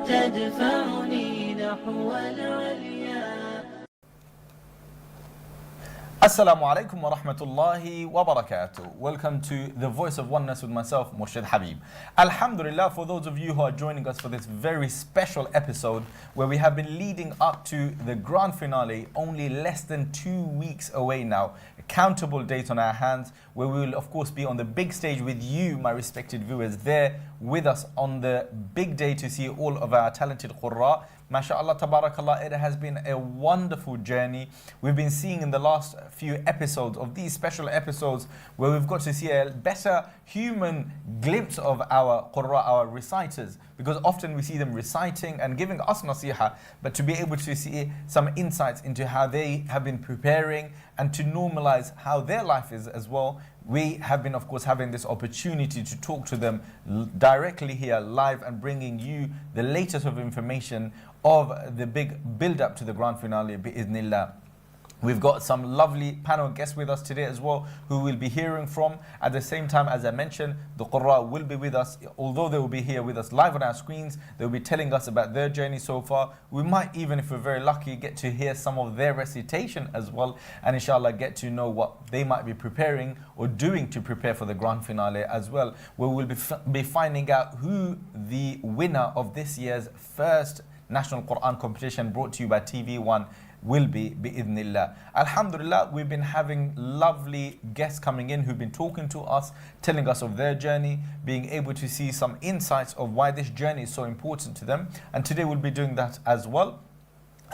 تدفعني نحو العليا. Assalamu alaikum wa rahmatullahi wa barakatuh. Welcome to the Voice of Oneness with myself, Murshid Habib. Alhamdulillah, for those of you who are joining us for this very special episode where we have been leading up to the grand finale, only less than 2 weeks away now. A countable date on our hands where we will of course be on the big stage with you, my respected viewers, there with us on the big day to see all of our talented Qurra. MashaAllah, tabarakallah, it has been a wonderful journey. We've been seeing in the last few episodes of these special episodes where we've got to see a better human glimpse of our Qurra, our reciters, because often we see them reciting and giving us nasiha, but to be able to see some insights into how they have been preparing and to normalize how their life is as well. We have been, of course, having this opportunity to talk to them directly here live and bringing you the latest of information of the big build-up to the grand finale, bi'idhnillah. We've got some lovely panel guests with us today as well, who we'll be hearing from. At the same time, as I mentioned, the Qurra will be with us. Although they will be here with us live on our screens, they'll be telling us about their journey so far. We might even, if we're very lucky, get to hear some of their recitation as well, and inshallah get to know what they might be preparing or doing to prepare for the grand finale as well, where we'll be finding out who the winner of this year's first National Quran competition brought to you by TV1 will be, bi'idhnillah. Alhamdulillah, we've been having lovely guests coming in who've been talking to us, telling us of their journey, being able to see some insights of why this journey is so important to them. And today we'll be doing that as well.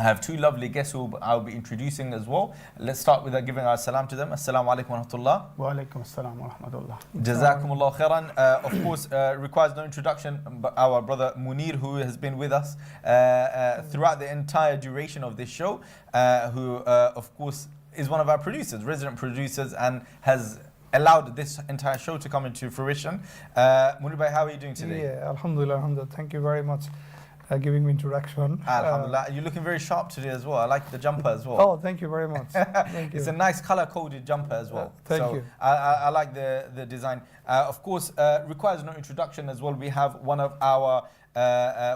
I have two lovely guests who I'll be introducing as well. Let's start with giving our salam to them. Assalamu alaikum wa rahmatullah. Wa alaikum assalam wa rahmatullah. Jazakumullah khairan. Of course, requires no introduction, but our brother Munir, who has been with us throughout the entire duration of this show, who, of course, is one of our producers, resident producers, and has allowed this entire show to come into fruition. Munir bhai, how are you doing today? Yeah, alhamdulillah, alhamdulillah. Thank you very much. Giving me introduction. Alhamdulillah. You're looking very sharp today as well. I like the jumper as well. Oh, thank you very much. Thank you. It's a nice color-coded jumper as well. Thank you. I like the design. Of course, requires no introduction as well. We have one of our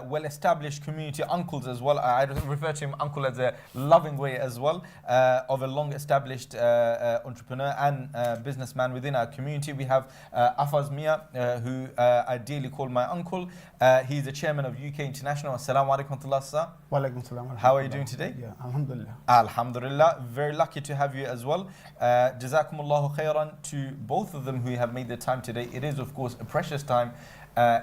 well-established community uncles as well. I refer to him uncle as a loving way as well, of a long-established entrepreneur and businessman within our community. We have Afaz Mia, who I dearly call my uncle. He's the chairman of UK International. Assalamu alaikum wa rahmatullah. Wa alaikum assalam. How are you doing today? Yeah, alhamdulillah. Alhamdulillah. Very lucky to have you as well. Jazakumullahu khairan to both of them who have made the time today. It is, of course, a precious time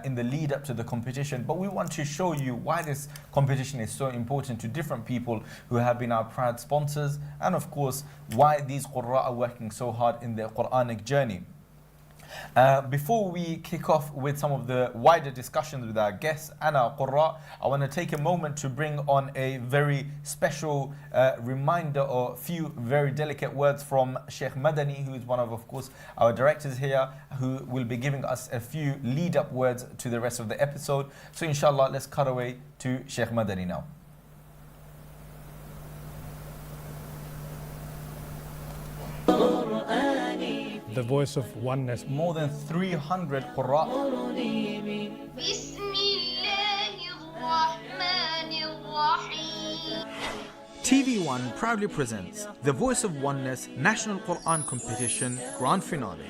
in the lead up to the competition, but we want to show you why this competition is so important to different people who have been our proud sponsors, and of course why these Qurra are working so hard in their Quranic journey. Before we kick off with some of the wider discussions with our guests and our Qurra, I want to take a moment to bring on a very special reminder or a few very delicate words from Sheikh Madani, who is one of course, our directors here, who will be giving us a few lead-up words to the rest of the episode. So inshallah, let's cut away to Sheikh Madani now. The Voice of Oneness. More than 300 Qurra. TV1 proudly presents The Voice of Oneness National Quran Competition Grand Finale.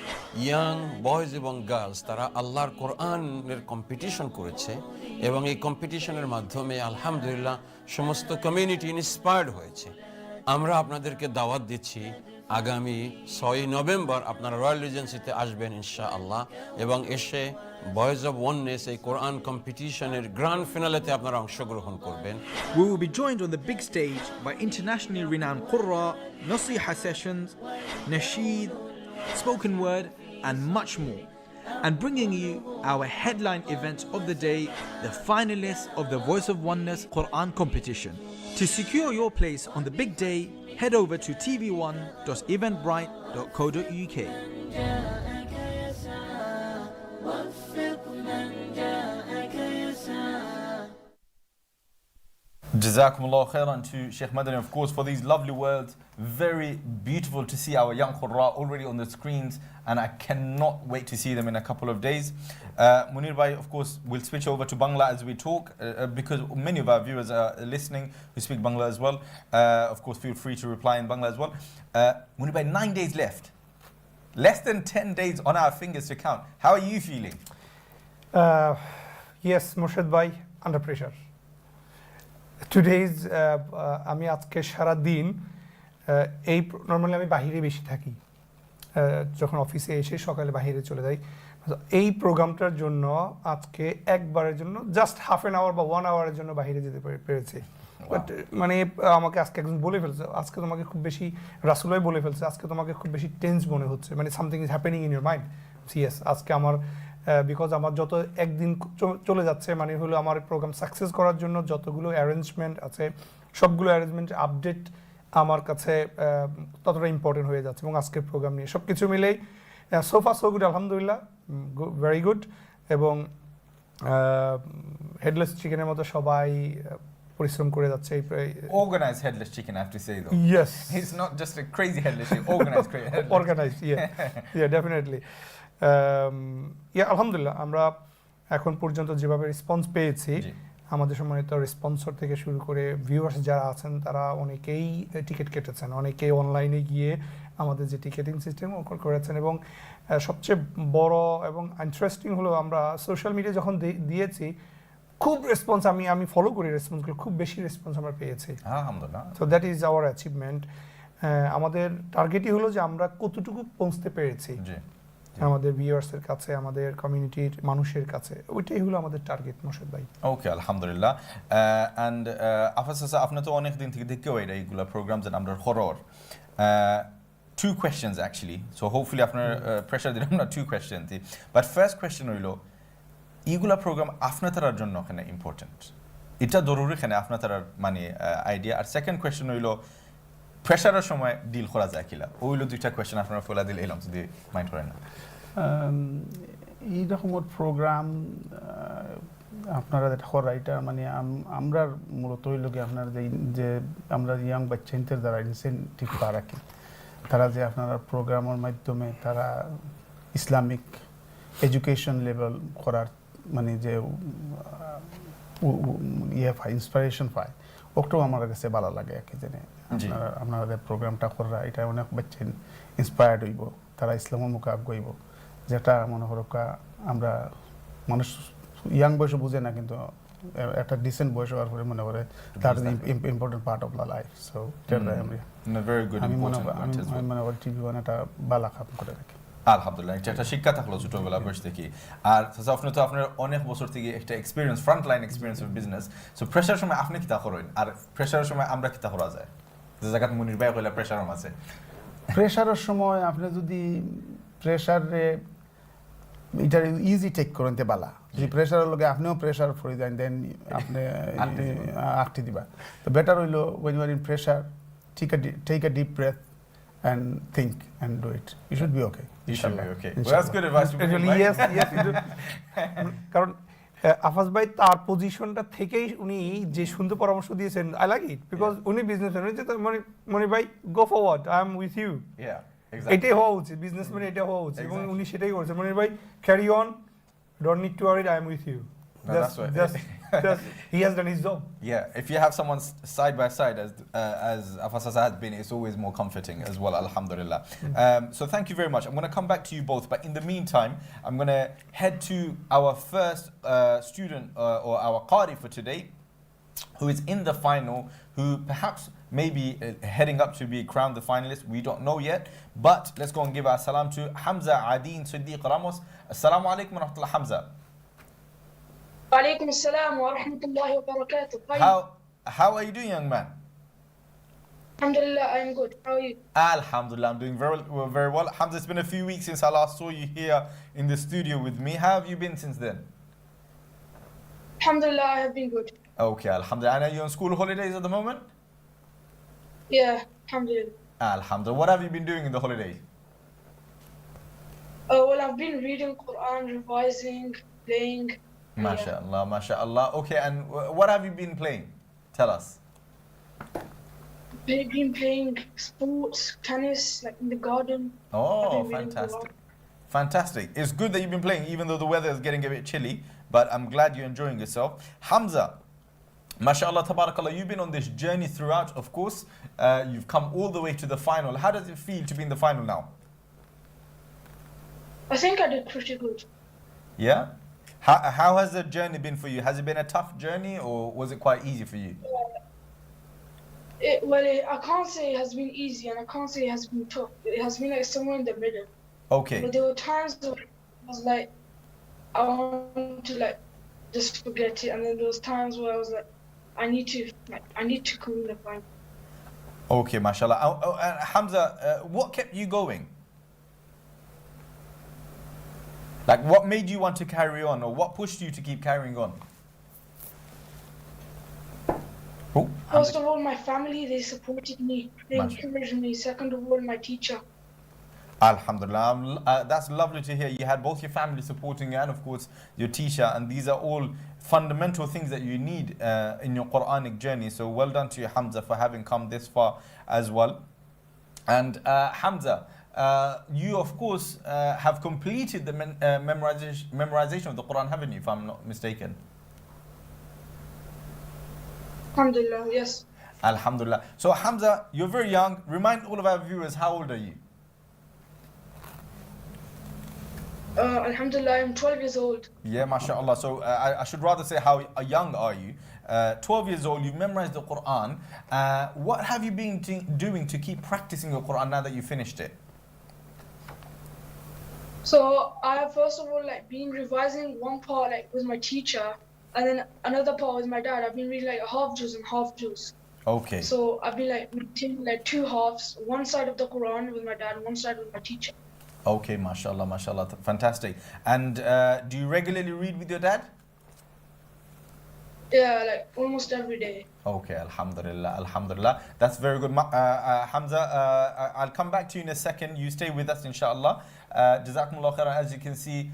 Young boys এবং girls তারা আল্লাহর কোরআনের competition করেছে এবং এই কম্পিটিশনের মাধ্যমে আলহামদুলিল্লাহ সমস্ত কমিউনিটি ইন্সপায়ার্ড হয়েছে। আমরা আপনাদেরকে দাওয়াত দিচ্ছি আগামী 6 নভেম্বর আপনারা রয়্যাল রিজেন্সিতে আসবেন ইনশাআল্লাহ এবং এসে বয়েজ অফ ওয়াননেস এই কোরআন কম্পিটিশনের গ্র্যান্ড ফিনালেতে আপনারা অংশগ্রহণ করবেন। We will be joined on the big stage by internationally renowned Qurra, Nasiha sessions, Nasheed, spoken word and much more. And bringing you our headline events of the day, the finalists of the Voice of Oneness Quran competition. To secure your place on the big day, head over to tv1.eventbrite.co.uk. Jazakumullah khairan to Sheikh Madani, of course, for these lovely words. Very beautiful to see our young Qurra already on the screens, and I cannot wait to see them in a couple of days. Munir Bhai, of course, we'll switch over to Bangla as we talk, because many of our viewers are listening who speak Bangla as well. Of course, feel free to reply in Bangla as well. Munir Bhai, 9 days left. Less than 10 days on our fingers to count. How are you feeling? Yes, Murshid Bhai, under pressure. Today's আমি আজকে সারা দিন normally আমি বাইরে বেশি থাকি, যখন অফিসে এসে সকালে বাইরে চলে যাই। এই প্রোগ্রামটার জন্য আজকে একবারের জন্য জাস্ট হাফ অ্যান আওয়ার বা 1 আওয়ারের জন্য বাইরে যেতে পেরেছি। বাট মানে আমাকে আজকে একজন বলে ফেলছে, আজকে তোমাকে খুব বেশি, রাসূল ভাই বলে ফেলছে, আজকে তোমাকে খুব বেশি টেন্স মনে হচ্ছে, মানে something is happening in your mind. Yes, আজকে আমার বিকজ আমার যত একদিন চলে যাচ্ছে, মানে হলো আমার প্রোগ্রাম সাকসেস করার জন্য যতগুলো অ্যারেঞ্জমেন্ট আছে সবগুলো অ্যারেঞ্জমেন্ট আপডেট আমার কাছে ততটা ইম্পর্টেন্ট হয়ে যাচ্ছে। এবং আজকের প্রোগ্রাম নিয়ে সব কিছু মিলেই সোফা সো গুড, আলহামদুলিল্লাহ, ভেরি গুড। এবং হেডলেস চিকেনের মতো সবাই পরিশ্রম করে যাচ্ছে। Organized headless chicken, I have to say though. Yes, It's not just a crazy headless chicken, organized headless. Organized, yeah, definitely. আলহামদুলিল্লাহ, আমরা এখন পর্যন্ত যেভাবে রেসপন্স পেয়েছি, আমাদের সম্মানিত রেসপন্সর থেকে শুরু করে ভিউয়ার্স যারা আছেন তারা অনেকেই টিকিট কেটেছেন, অনেকেই অনলাইনে গিয়ে আমাদের যে টিকেটিং সিস্টেম করেছেন। এবং সবচেয়ে বড় এবং ইন্টারেস্টিং হলো আমরা সোশ্যাল মিডিয়া যখন দিয়েছি খুব রেসপন্স, আমি ফলো করি রেসপন্সগুলো, খুব বেশি রেসপন্স আমরা পেয়েছি। আলহামদুলিল্লাহ। So that is our achievement. আমাদের টার্গেটই হলো যে আমরা কতটুকু পৌঁছতে পেরেছি আমাদের ভিউয়ার্সের কাছে, আমাদের কমিউনিটির মানুষের কাছে, ওইটাই হলো আমাদের টার্গেট। মোর্শেদ ভাই, ওকে, আলহামদুলিল্লাহ। অ্যান্ড আফাস আপনি তো অনেক দিন থেকে দেখেও এইগুলো প্রোগ্রামস আমরা horror. Two questions actually, so hopefully আপনার প্রেশার দিলাম না, 2 questions। বাট ফার্স্ট কোয়েশ্চেন হইলো, এইগুলা প্রোগ্রাম আপনার তারার জন্য ওখানে ইম্পর্টেন্ট, এটা জরুরি এখানে আপনার তারার মানে আইডিয়া। আর সেকেন্ড কোয়েশ্চেন হইলো, প্রেশারের সময় ডিল করা যায় কিলা? ওইলো 2টা কোয়েশ্চেন আপনারা ফেলা দিলে এলাম, যদি মাইন্ড করেন না। এই রকমের প্রোগ্রাম আপনারা যেটা করা, এটা মানে আমরা মূলত হইল কি আপনার যে আমরা ইয়াং বাচ্চাদের যারা ইনসেন্টিভ পাওয়া রাখি, তারা যে আপনারা প্রোগ্রামের মাধ্যমে তারা ইসলামিক এডুকেশন লেভেল করার মানে যে ইয়ে পায়, ইন্সপিরেশন পায়, ওটাও আমার কাছে ভালো লাগে। আর কি জানে আপনারা প্রোগ্রামটা করা, এটা অনেক বাচ্চা ইন্সপায়ার্ড হইব, তারা ইসলামের মুখে আগাইব, যেটা মনে করো আমরা মানুষ ইয়াং বয়সে বুঝে না, কিন্তু একটা ডিসেন্ট বয়স হওয়ার পরে মনে করে তার important part of life. So আমি মনে করি টিভি ওয়ান একটা ভালো কাম করে রাখি। আলহামদুলিল্লাহ, একটা শিক্ষা থাকলো ছোটবেলা বয়স থেকে। আর আপনি তো আপনার অনেক বছর থেকে একটা experience, front line experience of business. So pressure সময় আপনি কিতা করেন, আর প্রেশারের সময় আমরা কিতা করা যায়? যে জায়গায় মুনির ভাই কইলা প্রেশার আছে, প্রেশারের সময় আপনি যদি প্রেশারে এটা ইজি টেক করেন তে বালা, যদি প্রেশারের লগে আপনিও প্রেশার ফরে যান, দেন আপনি আটটি দিবা। তো বেটার হইলো when you are in pressure, take a deep breath and think and do it. You should be okay. You should be okay. Well, that's good advice. yes, কারণ আফাজ ভাই তার পজিশনটা থেকেই উনি যে সুন্দর পরামর্শ দিয়েছেন, আই লাইক ইট, বিকজ উনি বিজনেসম্যান, মনি ভাই go forward, I am with you. এটাই হওয়া উচিত, বিজনেসম্যান এটা হওয়া উচিত, এবং উনি সেটাই করছেন। মনির ভাই, carry on, don't need to worry, I am with you. Just he has done his job. Yeah, if you have someone side by side, as Afasasa has been, it's always more comforting as well, alhamdulillah. So thank you very much. I'm going to come back to you both, but in the meantime, I'm going to head to our first student or our qari for today, who is in the final, who perhaps may be heading up to be crowned the finalist. We don't know yet, but let's go and give our salam to Hamza Adin Siddiq Ramos. Assalamu alaikum wa rahmatullah, Hamza. Walaikum assalam wa rahmatullahi wa barakatuh. How are you doing, young man? Alhamdulillah, I'm good. How are you? Alhamdulillah, I'm doing very well. Hamza, it's been a few weeks since I last saw you here in the studio with me. How have you been since then? Alhamdulillah, I have been good. Okay, alhamdulillah. And are you on school holidays at the moment? Yeah, alhamdulillah. Alhamdulillah. What have you been doing in the holidays? Well, I've been reading Quran, revising, playing. MashaAllah, MashaAllah. Okay, and what have you been playing? Tell us. I've been playing sports, tennis, like in the garden. I've Oh, been reading the fantastic. Quran. Fantastic. It's good that you've been playing, even though the weather is getting a bit chilly, but I'm glad you're enjoying yourself. Hamza, mashallah, tabarakallah, you've been on this journey throughout, of course. You've come all the way to the final. How does it feel to be in the final now? I think I did pretty good. Yeah? How has the journey been for you? Has it been a tough journey or was it quite easy for you? I can't say it has been easy and I can't say it has been tough. It has been like somewhere in the middle. Okay. But there were times that I was like, I want to like just forget it, and then there was times where I was like, I need to come in the final. Okay, mashallah. Hamza, what kept you going? Like, what made you want to carry on, or what pushed you to keep carrying on? Oh, First Hamza. of all, my family, they supported me, they Mashallah. encouraged me. Second of all, my teacher. Alhamdulillah. That's lovely to hear. You had both your family supporting you and, of course, your teacher. And these are all fundamental things that you need in your Quranic journey. So well done to you, Hamza, for having come this far as well. And Hamza, you, of course, have completed the memorization of the Quran, haven't you, if I'm not mistaken? Alhamdulillah, yes. Alhamdulillah. So, Hamza, you're very young. Remind all of our viewers, how old are you? Alhamdulillah, I'm 12 years old. Yeah, mashallah. So I should rather say how young are you? 12 years old, you've memorized the Quran. What have you been doing to keep practicing your Quran now that you finished it? So I have first of all like been revising one part like with my teacher, and then another part with my dad. I've been reading like half juz and half juz. Okay. So I've been like reading like two halves, one side of the Quran with my dad, and one side with my teacher. Okay, mashallah, mashallah. Fantastic. And do you regularly read with your dad? Yeah, like almost every day. Okay, alhamdulillah, alhamdulillah. That's very good. Hamza, I'll come back to you in a second. You stay with us, inshallah. Jazakumullah khairan. As you can see,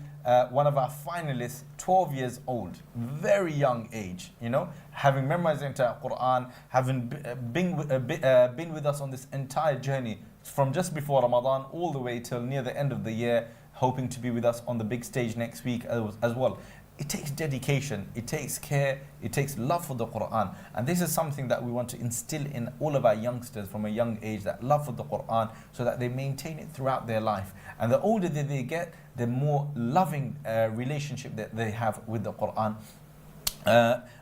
one of our finalists, 12 years old, very young age, you know, having memorized the entire Quran, having been with us on this entire journey from just before Ramadan all the way till near the end of the year, hoping to be with us on the big stage next week as well. It takes dedication, it takes care, it takes love for the Quran. And this is something that we want to instill in all of our youngsters from a young age, that love for the Quran, so that they maintain it throughout their life. And the older that they get, the more loving relationship that they have with the Quran.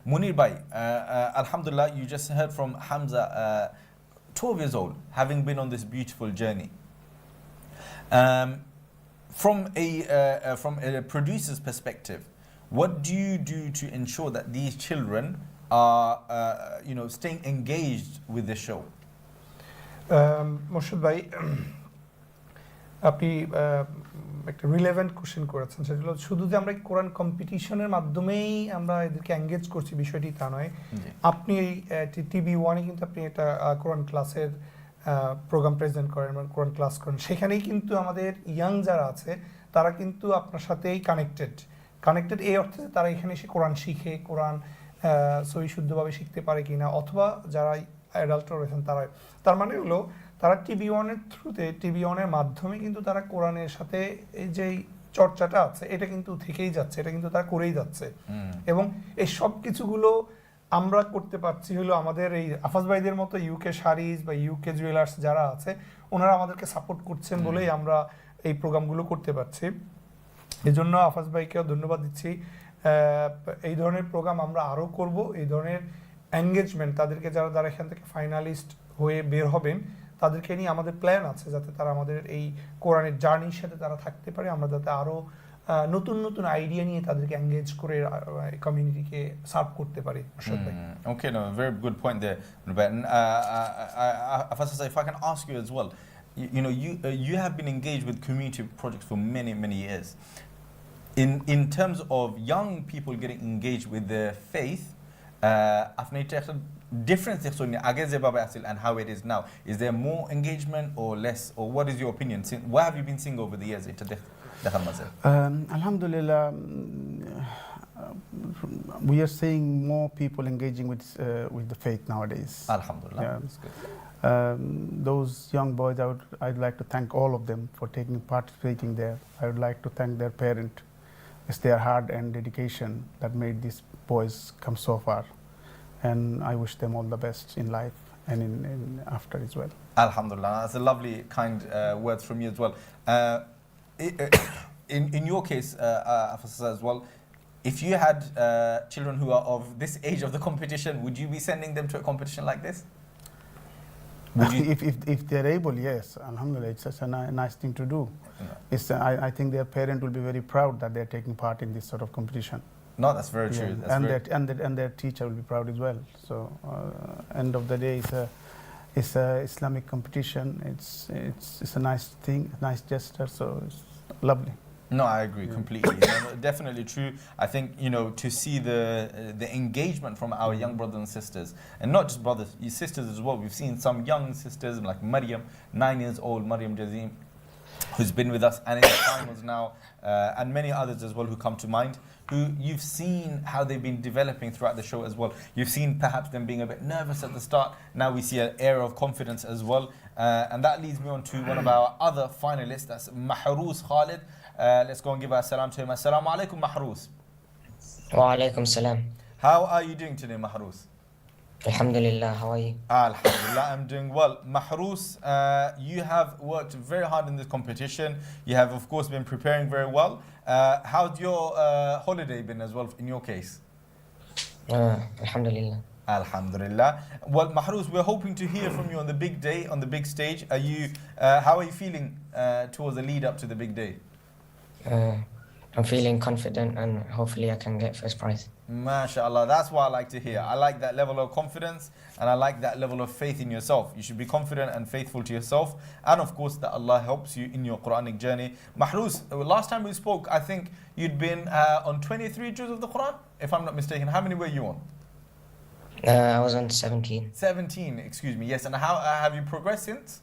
Munir Bhai, alhamdulillah, you just heard from Hamza, 12 years old, having been on this beautiful journey. From a producer's perspective, what do you do to ensure that these children are, staying engaged with the show? Morshed ভাই, আপনি একটা relevant question করেছেন। সেটা হলো শুধু যে আমরা কোরআন কম্পিটিশনের মাধ্যমেই আমরা এদেরকে এঙ্গেজ করছি বিষয়টি তা নয়। আপনি এই টিভি ওয়ানে কিন্তু আপনি একটা কোরআন ক্লাসের প্রোগ্রাম প্রেজেন্ট করেন, কোরআন ক্লাস করেন। সেখানেই কিন্তু আমাদের ইয়াং যারা আছে তারা কিন্তু আপনার সাথেই কানেক্টেড এই অর্থে তারা এখানে এসে কোরআন শিখে, কোরআন সহি শুদ্ধভাবে শিখতে পারে কিনা, অথবা যারা অ্যাডাল্ট রয়েছেন তার মানে হলো তারা টিভি ওয়ানের থ্রুতে, টিভি ওয়ানের মাধ্যমে কিন্তু তারা কোরআনের সাথে এই যে চর্চাটা আছে এটা কিন্তু থেকেই যাচ্ছে, এটা কিন্তু তারা করেই যাচ্ছে। এবং এই সব কিছুগুলো আমরা করতে পারছি হলো আমাদের এই আফাজ ভাইদের মতো ইউকে শাড়িজ বা ইউকে জুয়েলার্স যারা আছে ওনারা আমাদেরকে সাপোর্ট করছেন বলেই আমরা এই প্রোগ্রামগুলো করতে পারছি। এই জন্য আফাজ ভাইকেও ধন্যবাদ দিচ্ছি। এই ধরনের প্রোগ্রাম আমরা আরও করব, এই ধরনের এঙ্গেজমেন্ট তাদেরকে যারা এখান থেকে ফাইনালিস্ট হয়ে বের হবেন তাদেরকে নিয়ে আমাদের প্ল্যান আছে যাতে তারা আমাদের এই কোরআনের জার্নির সাথে তারা থাকতে পারে, আমরা যাতে আরও নতুন নতুন আইডিয়া নিয়ে তাদেরকে এঙ্গেজ করে কমিউনিটিকে সার্ভ করতে পারি। Okay, no, very good point there. But if I can ask you as well, you have been engaged with community projects for many years. In terms of young people getting engaged with their faith, after difference and how it is now, is there more engagement or less, or what is your opinion? What have you been seeing over the years? Alhamdulillah, we are seeing more people engaging with the faith nowadays. Alhamdulillah. Yeah. That's good. Those young boys, I'd like to thank all of them for participating there. I would like to thank their parent. It's their hard and dedication that made these boys come so far, and I wish them all the best in life and in after as well. Alhamdulillah, that's a lovely, kind words from you as well. In your case, Afasa, as well, if you had children who are of this age of the competition, would you be sending them to a competition like this? If they're able, yes, alhamdulillah, it's such a nice thing to do. Yeah. I think their parent will be very proud that they're taking part in this sort of competition. No, that's very true. Yeah. And their teacher will be proud as well. So, end of the day, it's a Islamic competition. It's a nice thing, nice gesture. So it's lovely. No, I agree completely. Definitely true. I think, to see the engagement from our young brothers and sisters, and not just brothers, sisters as well. We've seen some young sisters like Maryam, 9 years old, Maryam Jazim, who's been with us and in the finals now, and many others as well who come to mind, who you've seen how they've been developing throughout the show as well. You've seen perhaps them being a bit nervous at the start. Now we see an air of confidence as well. And that leads me on to one of our other finalists, that's Maharu's Khalid. Let's go and give our salam to him. Assalamu alaikum, Mahruz. Wa alaikum salam. How are you doing today, Mahruz? Alhamdulillah, how are you? Alhamdulillah, I'm doing well. Mahruz, you have worked very hard in this competition. You have, of course, been preparing very well. How's your holiday been as well, in your case? Alhamdulillah. Alhamdulillah. Well, Mahruz, we're hoping to hear from you on the big day, on the big stage. How are you feeling towards the lead up to the big day? I'm feeling confident and hopefully I can get first prize. MashaAllah, that's what I like to hear. I like that level of confidence and I like that level of faith in yourself. You should be confident and faithful to yourself, and of course that Allah helps you in your Quranic journey. Mahruz, last time we spoke, I think you'd been on 23 juz of the Quran, if I'm not mistaken. How many were you on? I was on 17. 17, excuse me, yes. And how have you progressed since?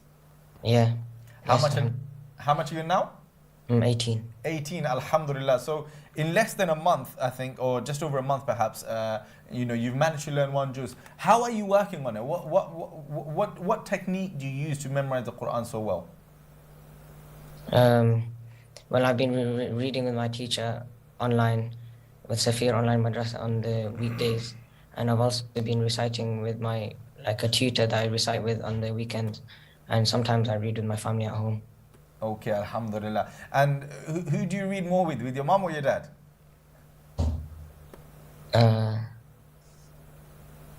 Yeah. How much are you now? 18. 18, alhamdulillah. So in less than a month, I think, or just over a month perhaps, you've managed to learn one juz. How are you working on it? What technique do you use to memorize the Quran so well? Well, I've been reading with my teacher online, with Safir Online Madrasa on the weekdays, and I've also been reciting with a tutor that I recite with on the weekends, and sometimes I read with my family at home. Okay, alhamdulillah. And who do you read more with your mom or your dad?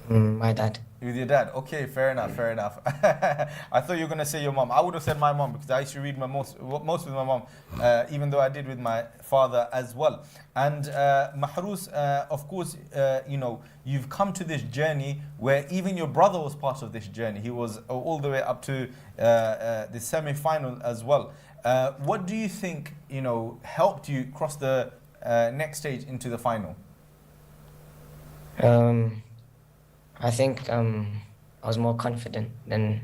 My dad. With your dad? Okay, fair enough. I thought you were going to say your mom. I would have said my mom because I used to read most with my mom, even though I did with my father as well. And Mahruz, of course, you've come to this journey where even your brother was part of this journey. He was all the way up to the semi-final as well. What do you think, helped you cross the next stage into the final? I think I was more confident and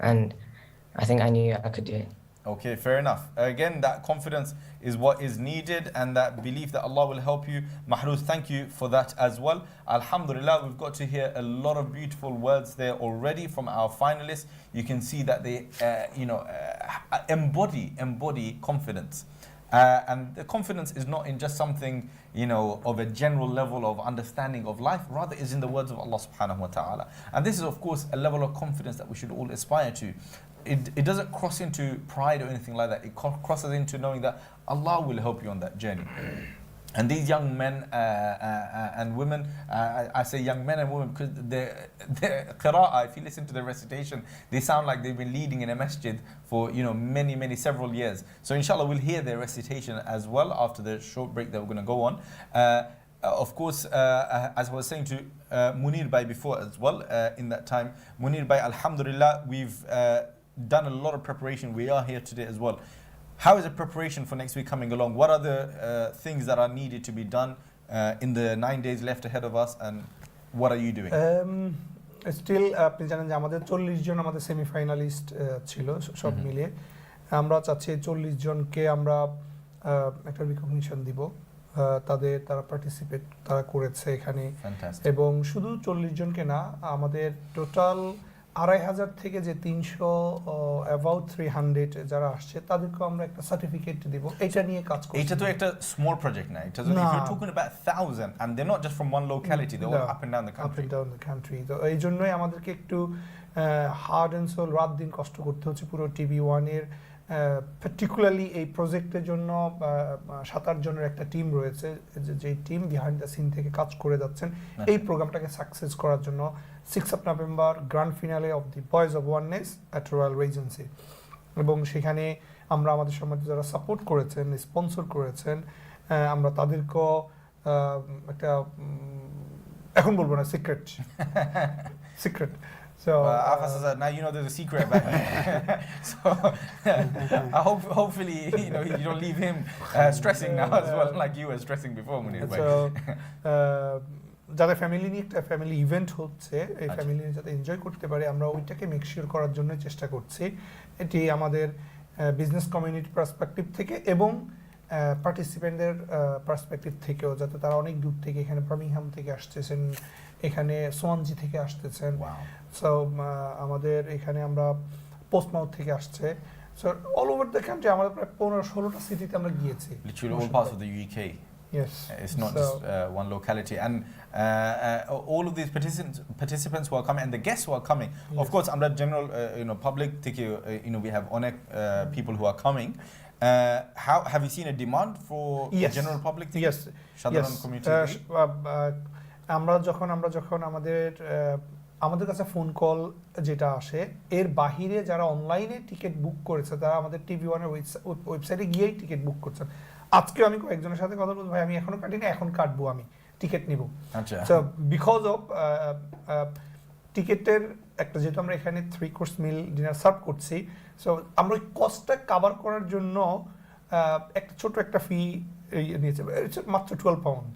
I think I knew I could do it. Okay, fair enough. Again, that confidence is what is needed and that belief that Allah will help you. Mahruz, thank you for that as well. Alhamdulillah, we've got to hear a lot of beautiful words there already from our finalists. You can see that they, embody confidence. And the confidence is not in just something, of a general level of understanding of life, rather is in the words of Allah subhanahu wa ta'ala. And this is, of course, a level of confidence that we should all aspire to. It doesn't cross into pride or anything like that. It crosses into knowing that Allah will help you on that journey. And these young men and women, I say young men and women because their qira'ah, if you listen to the recitation, they sound like they've been leading in a masjid for several years. So inshallah we'll hear their recitation as well after the short break that we're going to go on. Of course, as I was saying to Munir Bhai before as well, in that time, Munir Bhai, alhamdulillah, we've done a lot of preparation. We are here today as well. How is the preparation for next week coming along? What are the things that are needed to be done in the 9 days left ahead of us, and what are you doing? Still আপনি জানেন যে আমাদের 40 জন আমাদের semifinalist ছিল সব মিলিয়ে আমরা চাচ্ছি 40 জনকে আমরা একটা রিকগনিশন দিব তারা পার্টিসিপেট করেছে এখানে। Fantastic. এবং শুধু 40 জনকে না, আমাদের টোটাল 2,500 থেকে যে 300 অ্যাবাউট 300 যারা আসছে তাদেরকে আমরা একটা সার্টিফিকেট দিব, এটা নিয়ে কাজ করছি। এটা তো একটা small project না, এটা তো if you're talking about 1,000 and they're not just from one locality, they're all up and down the Up country. and down the country. তো এই জন্যই আমাদেরকে একটু হার্ড অ্যান্ড সোল রাত দিন কষ্ট করতে হচ্ছে পুরো TV1 এর, পার্টিকুলারলি এই প্রজেক্টের জন্য 7-8 জনের একটা টিম রয়েছে, যে টিম বিহাইন্ড দ্য সিন থেকে কাজ করে যাচ্ছেন এই প্রোগ্রামটাকে সাকসেস করার জন্য। 6 November grand finale of the boys of oneness at royal Regency, এবং সেখানে আমরা আমাদের সমাজে যারা সাপোর্ট করেছেন, স্পন্সর করেছেন, আমরা তাদেরকেও একটা এখন বলবো না, secret. So Afasa, now you know there's a secret about me. So I hopefully you don't leave him stressing now as well, like you were stressing before, Munir. So যাদের family নিয়ে একটা ফ্যামিলি ইভেন্ট হচ্ছে, এই family যাতে enjoy করতে পারে আমরা ওইটাকে মেক শিওর করার জন্য চেষ্টা করছি। এটি আমাদের বিজনেস কমিউনিটি পার্সপেক্টিভ থেকে এবং পার্টিসিপেন্টদের পার্সপেক্টিভ থেকেও, যাতে তারা অনেক দূর থেকে, এখানে বার্মিংহাম থেকে আসতেছেন, এখানে সোয়ানজি থেকে আসতেছেন। সো আমাদের এখানে আমরা পোস্টমাউথ থেকে আসছে। So all over the country আমাদের প্রায় 15-16টা সিটিতে আমরা গিয়েছি। Literally all parts of the UK. Yes. It's not just one locality. And all of these participants who are coming and the guests who are coming, of course, under general public, we have Onek people who are coming. How have you seen a demand for the general public? Yes. সাধারণ community? আমরা যখন আমাদের কাছে phone call যেটা আসে, এর বাহিরে যারা অনলাইনে টিকিট বুক করেছে তারা আমাদের TV1 এর ওয়েবসাইটে গিয়েই টিকিট বুক করছেন। আজকে আমি কয়েকজনের সাথে কথা বলবো, ভাই আমি এখনো কাটিনি, এখন কাটবো, আমি টিকিট নিব। আচ্ছা। সো বিকজ অফ টিকিটের একটা, যেহেতু আমরা এখানে 3 কোর্স মিল ডিনার সার্ভ করছি, সো আমরা ওই কস্টটা কভার করার জন্য একটা ছোট একটা ফি নিয়েছে, মাত্র 12 pound.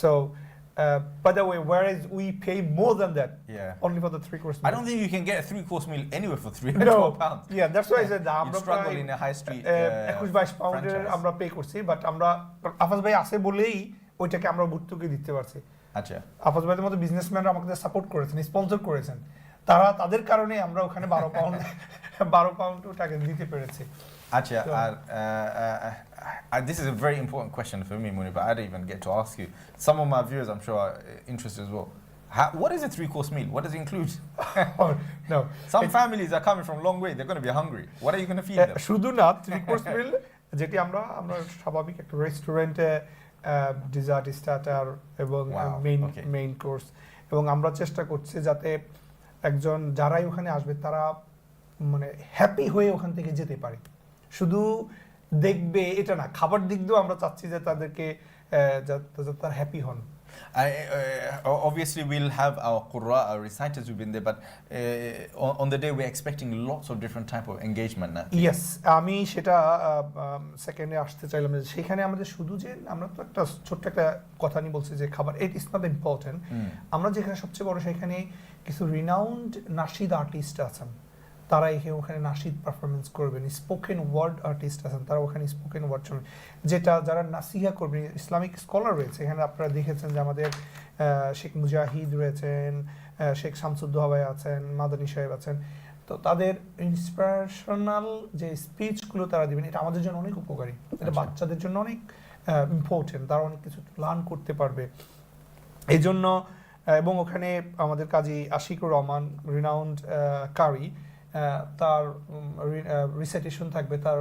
So by the way, whereas we pay more than that, only for the 3 course meal. I don't think you can get a 3-course meal anywhere for £312. Yeah, that's why I said you struggle in a high street 21-22 পাউন্ডের আমরা pay করছি, but আমরা আফাজ ভাই আছে বলেই ওইটাকে আমরা ভর্তুকি দিতে পারছি। আচ্ছা, আফাজ ভাইদের মতো বিজনেসম্যানরা আমাকে সাপোর্ট করেছেন, স্পন্সর করেছেন, তাদের কারণে আমরা ওখানে 12 পাউন্ড টাকা দিতে পেরেছি। Acha, this is a very important question for me, Munir, but I didn't even get to ask you. Some of my viewers, I'm sure, are interested as well. What is a 3-course meal? What does it include? No. Some families are coming from a long way. They're going to be hungry. What are you going to feed them? শুধু না 3 course মিল, যেটি আমরা স্বাভাবিক একটা রেস্টুরেন্টে dessert, starter এবং main course, এবং আমরা চেষ্টা করছি যাতে একজন যারাই ওখানে আসবে তারা মানে হ্যাপি হয়ে ওখান থেকে যেতে পারে। শুধু দেখবে এটা না, খাবার দিক দিয়েও আমরা চাচ্ছি যে তাদেরকে তারা হ্যাপি হন। Obviously we'll have our Qurra, our reciters who've been there, but on the day we're expecting lots of different type of engagement now. Yes, আমি সেটা সেকেন্ডে আসতে চাইলাম যে সেখানে আমাদের শুধু যে আমরা তো একটা ছোট্ট একটা কথা নিয়ে বলছি যে খাবার, ইট ইজ নট ইম্পর্টেন্ট। আমরা যেখানে সবচেয়ে বড়, সেখানে কিছু রিনাউন্ড নাশিদ আর্টিস্ট আছেন, তারা ওখানে নাশিদ পারফরমেন্স করবেন। স্পোকেন ওয়ার্ড আর্টিস্ট আছেন, তারা ওখানে স্পোকেন ওয়ার্ড শুনবেন, যেটা যারা নাসিহা করবেন। ইসলামিক স্কলার রয়েছে এখানে, আপনারা দেখেছেন যে আমাদের শেখ মুজাহিদ রয়েছেন, শেখ শামসুদ্দোহা ভাই আছেন, মাদানী সাহেব আছেন। তো তাদের ইন্সপিরেশনাল যে স্পিচগুলো তারা দিবেন, এটা আমাদের জন্য অনেক উপকারী, এটা বাচ্চাদের জন্য অনেক ইম্পর্টেন্ট, তারা অনেক কিছু লার্ন করতে পারবে এই জন্য। এবং ওখানে আমাদের কাজী আশিকুর রহমান, রিনাউন্ড কারি, তার রিসাইটেশন থাকবে, তার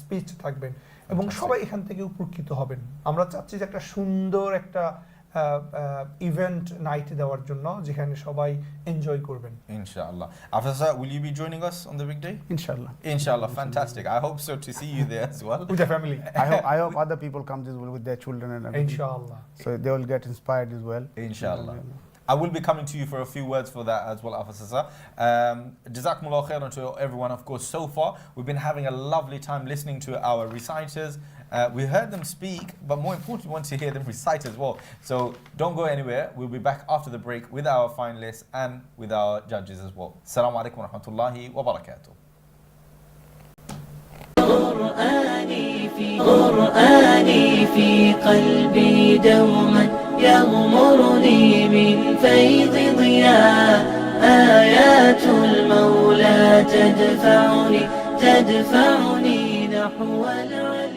স্পিচ থাকবেন, এবং সবাই এখান থেকে উপকৃত হবেন। আমরা চাচ্ছি যে একটা সুন্দর একটা ইভেন্ট নাইট দেওয়ার জন্য, যেখানে সবাই এনজয় করবেন। Inshallah. Afasa, will you be joining us on the big day? Inshallah. Inshallah, fantastic. I hope so to see you there as well. With the family. I hope other people come as well with their children and everything. Inshallah. So they will get inspired as well. Inshallah. I will be coming to you for a few words for that as well, Afasa. Jazakumullah khairan to everyone, of course. So far, we've been having a lovely time listening to our reciters. We heard them speak, but more importantly, we want to hear them recite as well. So don't go anywhere. We'll be back after the break with our finalists and with our judges as well. Assalamu alaikum wa rahmatullahi wa barakatuh. قرآني في قلبي دوما يغمرني من فيض ضياء آيات المولى تدفعني نحو العليا.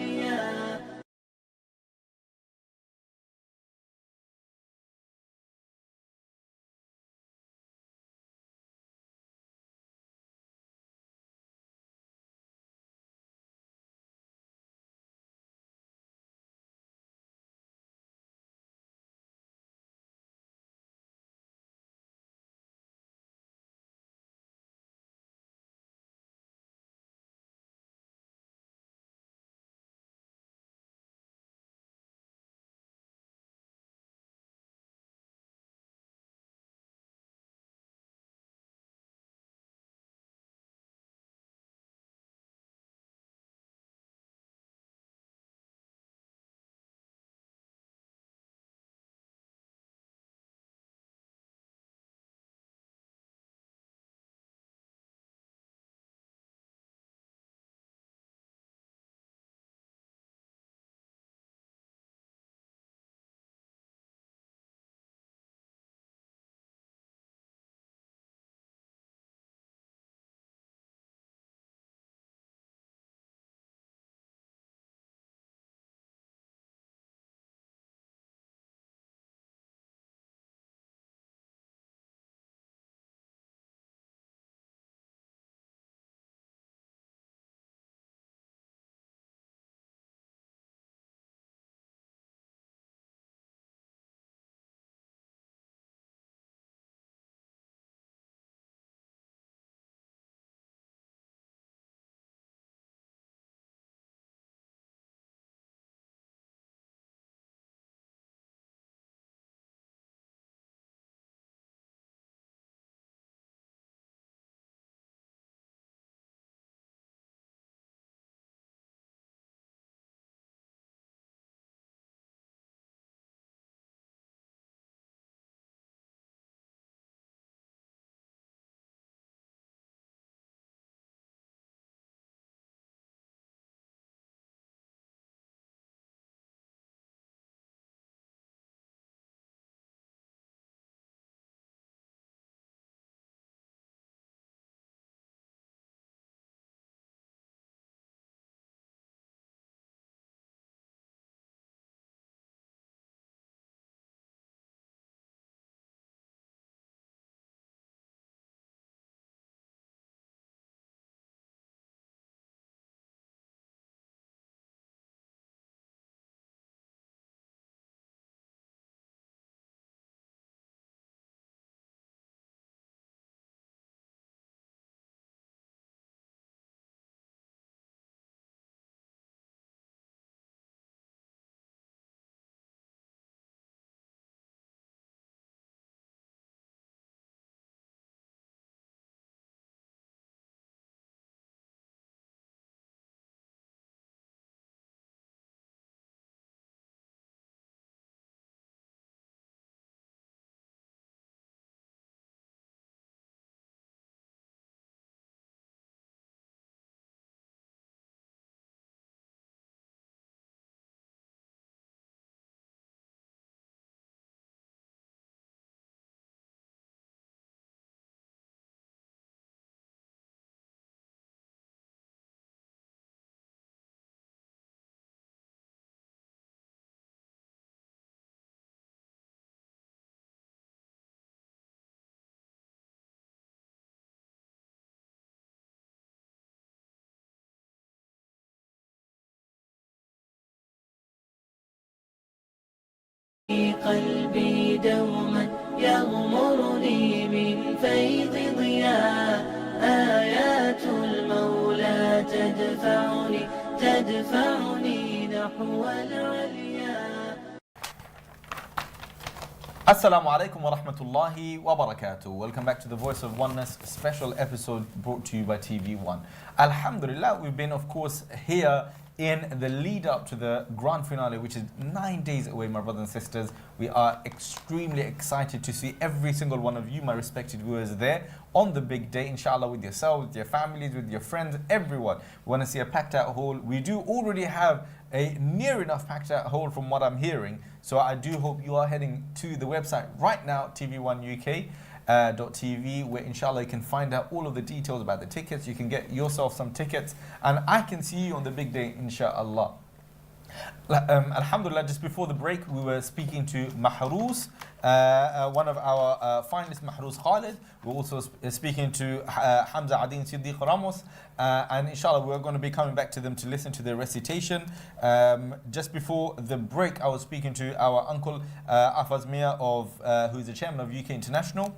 في قلبي دوما يغمرني من فيض ضياء آيات المولى تدفعني نحو العليا. Assalamu alaikum wa rahmatullahi wa barakatuh. Welcome back to the Voice of Oneness, a special episode brought to you by TV1. Alhamdulillah, we've been, of course, here in the lead up to the grand finale, which is 9 days away, my brothers and sisters. We are extremely excited to see every single one of you, my respected viewers, there on the big day, inshallah, with yourselves, with your families, with your friends, everyone. We want to see a packed out hall. We do already have a near enough packed out hall from what I'm hearing. So I do hope you are heading to the website right now, TV1UK.tv, where inshallah you can find out all of the details about the tickets. You can get yourself some tickets, and I can see you on the big day, inshallah. Alhamdulillah, just before the break, we were speaking to Maharu's, one of our finest, Maharu's Khalid. We're also speaking to Hamza Adin Siddiq Ramos, and inshallah we're going to be coming back to them to listen to their recitation. Just before the break, I was speaking to our uncle Afaz Mia, who is the chairman of UK International,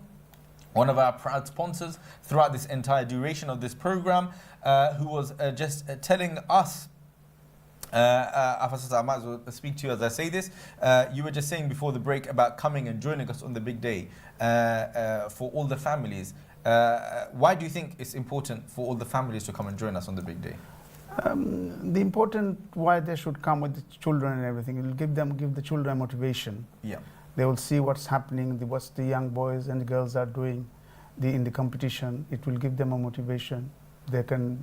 one of our proud sponsors throughout this entire duration of this program, who was just telling us, I might as well speak to you as I say this. You were just saying before the break about coming and joining us on the big day for all the families. Why do you think it's important for all the families to come and join us on the big day? The important why they should come with the children and everything, it will give the children motivation. Yeah. They will see what's happening, what the young boys and girls are doing in the competition. It will give them a motivation. They can,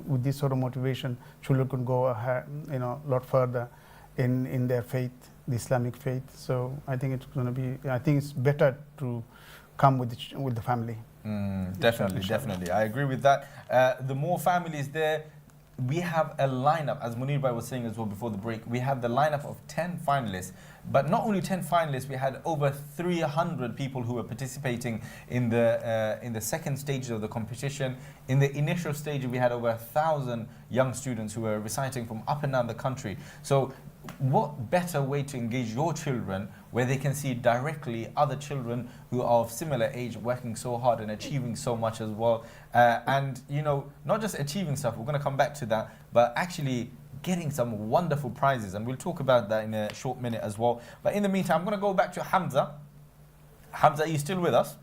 with this sort of motivation, children can go ahead, a lot further in their faith, the Islamic faith. So I think it's going to be. I think it's better to come with the family. Definitely. I agree with that. The more families there, we have a lineup, as Munir Bhai was saying as well before the break. We have the lineup of 10 finalists. But not only 10 finalists, we had over 300 people who were participating in the second stage of the competition. In the initial stage, we had over 1,000 young students who were reciting from up and down the country. So what better way to engage your children where they can see directly other children who are of similar age working so hard and achieving so much as well. And, not just achieving stuff, we're going to come back to that, but actually getting some wonderful prizes, and we'll talk about that in a short minute as well. But in the meantime, I'm going to go back to Hamza. Hamza, are you still with us?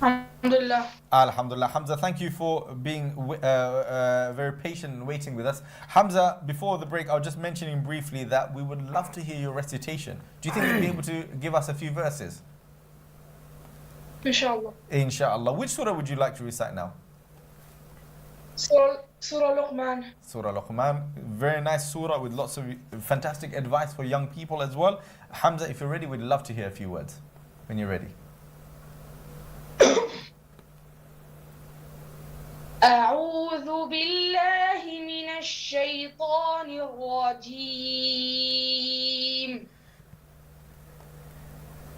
Alhamdulillah. Alhamdulillah. Hamza, thank you for being very patient and waiting with us. Hamza, before the break, I was just mentioning briefly that we would love to hear your recitation. Do you think you'd be able to give us a few verses? Inshallah. Inshallah. Which surah would you like to recite now? Surah Luqman. Surah Luqman. Very nice surah with lots of fantastic advice for young people as well. Hamza, if you're ready, we'd love to hear a few words when you're ready. أعوذ بالله من الشيطان الرجيم.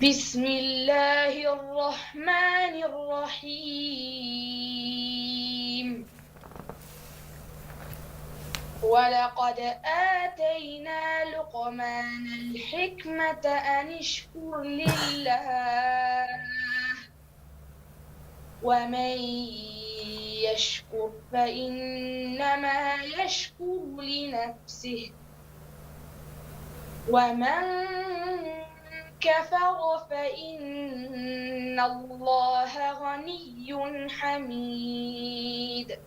بسم الله الرحمن الرحيم. ولقد آتينا لقمان الحكمة أن اشكر لله ومن يشكر فإنما يشكر لنفسه ومن كفر فإن الله غني حميد.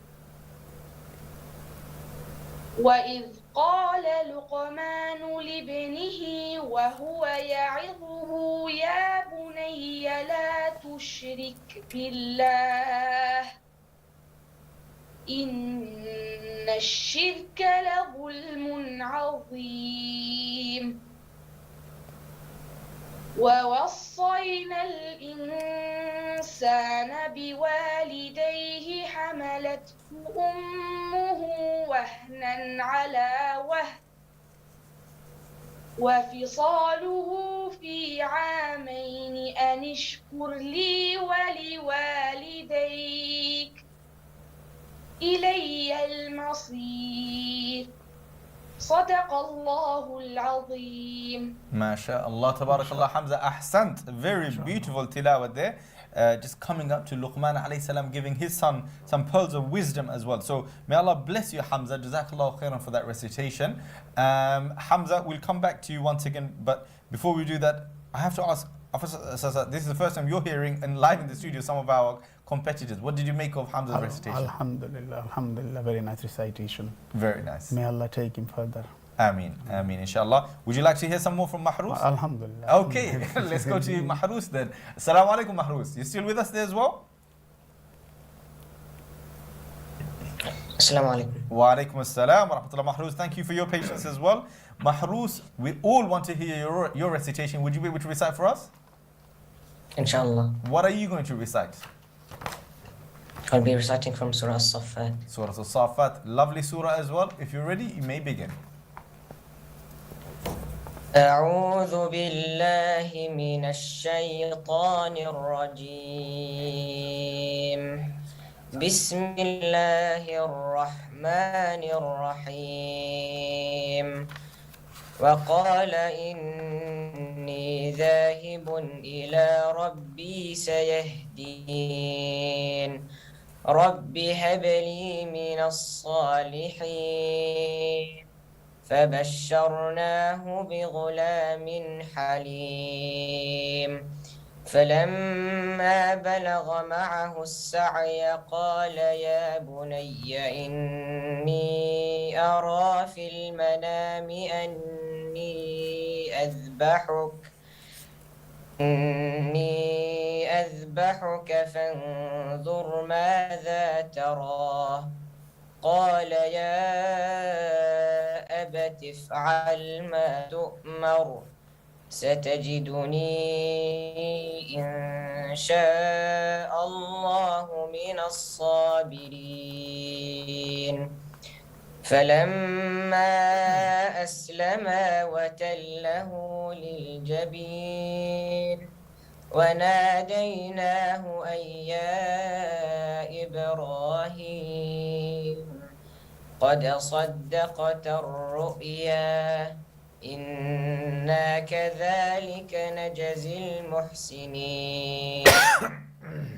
وإذ قال لقمان لابنه وهو يعظه يا بني لا تشرك بالله إن الشرك لظلم عظيم. ووصينا الإنسان بوالديه حملته أمه وهنا على وهن وفصاله في عامين أن اشكر لي ولوالديك إلي المصير. صدق الله العظيم. MashaAllah, tabarakallah. Hamza, ahsant. Very beautiful tilawat there. Just coming up to Luqman alayhi salam, giving his son some pearls of wisdom as well. So may Allah bless you, Hamza. Jazakallah khairan for that recitation. Hamza, we'll come back to you once again, but before we do that, I have to ask, this is the first time you're hearing and live in the studio some of our competitors. What did you make of Hamza's recitation? Alhamdulillah, very nice recitation. Very nice. May Allah take him further. Ameen, ameen, inshallah. Would you like to hear some more from Mahrus? Alhamdulillah. Okay, let's go to Mahrus then. Assalamu alaikum, Mahrus. You still with us there as well? Assalamu alaikum. Wa alaikum assalam wa rahmatullah. Mahrus, thank you for your patience as well. Mahrus, we all want to hear your recitation. Would you be able to recite for us? Inshallah. What are you going to recite? I'll be reciting from Surah As-Saffat. Surah As-Saffat, lovely surah as well. If you're ready, you may begin. أعوذ بالله من الشيطان الرجيم بسم الله الرحمن الرحيم وقال إني ذاهب إلى ربي سيهدين رب هب لي من الصالحين فبشرناه بغلام حليم فلما بلغ معه السعي قال يا بني إني أرى في المنام أني أذبحك فانظر ماذا ترى قال يا أبت افعل ما تؤمر ستجدني إن شاء الله من الصابرين فلما أسلما وتله للجبين وناديناه أن يا إبراهيم قد صدقت الرؤيا إنا كذلك نجزي المحسنين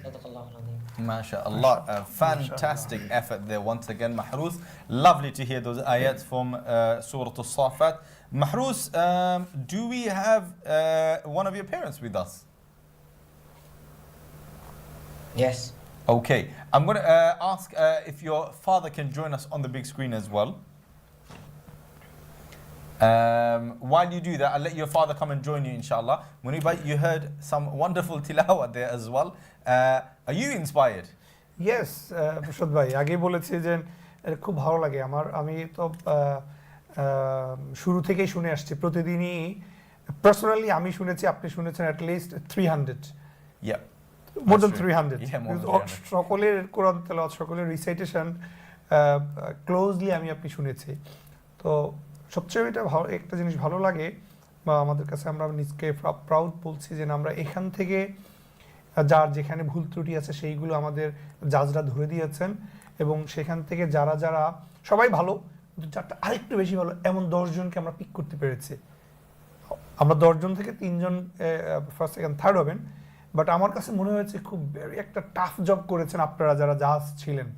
صدق الله العظيم. MashaAllah, a fantastic effort there once again, Mahruz. Lovely to hear those ayats from Surah As-Saffat. Mahruz, do we have one of your parents with us? Yes. Okay, I'm going to ask if your father can join us on the big screen as well. While you do that, I'll let your father come and join you, inshallah. Muniba, you heard some wonderful tilawah there as well. Are you inspired? Yes Prasad ভাই আগে বলেছি যে খুব ভালো লাগে আমার আমি তো শুরু থেকেই শুনে আসছি প্রতিদিনই পার্সোনালি আমি শুনেছি আপনি শুনেছেন at least 300 Yeah. More than That's 300 true. Yeah, more than 300. সকলের কোরআন তেলাওয়াত সকলের রিসাইটেশন ক্লোজলি আমি আপনি শুনেছি তো সবচেয়ে এটা ভালো একটা জিনিস ভালো লাগে বা আমাদের কাছে আমরা নিজকে প্রাউড বলছি যে আমরা এখান থেকে যার যেখানে ভুল ত্রুটি আছে সেইগুলো আমাদের জাজরা ধরে দিয়েছেন এবং সেখান থেকে যারা যারা সবাই ভালো কিন্তু যারটা আরেকটু বেশি ভালো এমন 10 জনকে আমরা পিক করতে পেরেছি আমরা 10 জন থেকে 3 জন ফার্স্ট সেকেন্ড থার্ড হবেন বাট আমার কাছে মনে হয়েছে খুব একটা টাফ জব করেছেন আপনারা যারা জাজ ছিলেন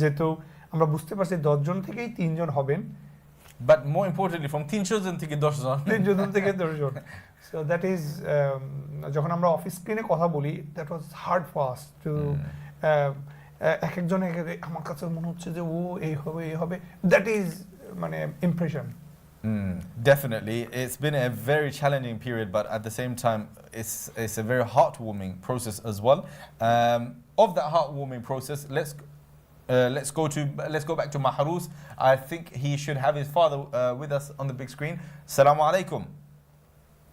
যেহেতু আমরা বুঝতে পারছি 10 জন থেকেই 3 জন হবেন But more importantly, from 3 জন থেকে 10 জন. 3 জন থেকে 10 জন. So that is যখন আমরা অফিস স্ক্রিনে কথা বলি that was hard for us to এক একজন আমার কাছে মনে হচ্ছে যে ও এই হবে that is মানে impression. Definitely, it's been a very challenging period, but at the same time, it's a very heartwarming process as well. Of that heartwarming process, let's go back to Maharus. I think he should have his father with us on the big screen. Assalamu alaikum.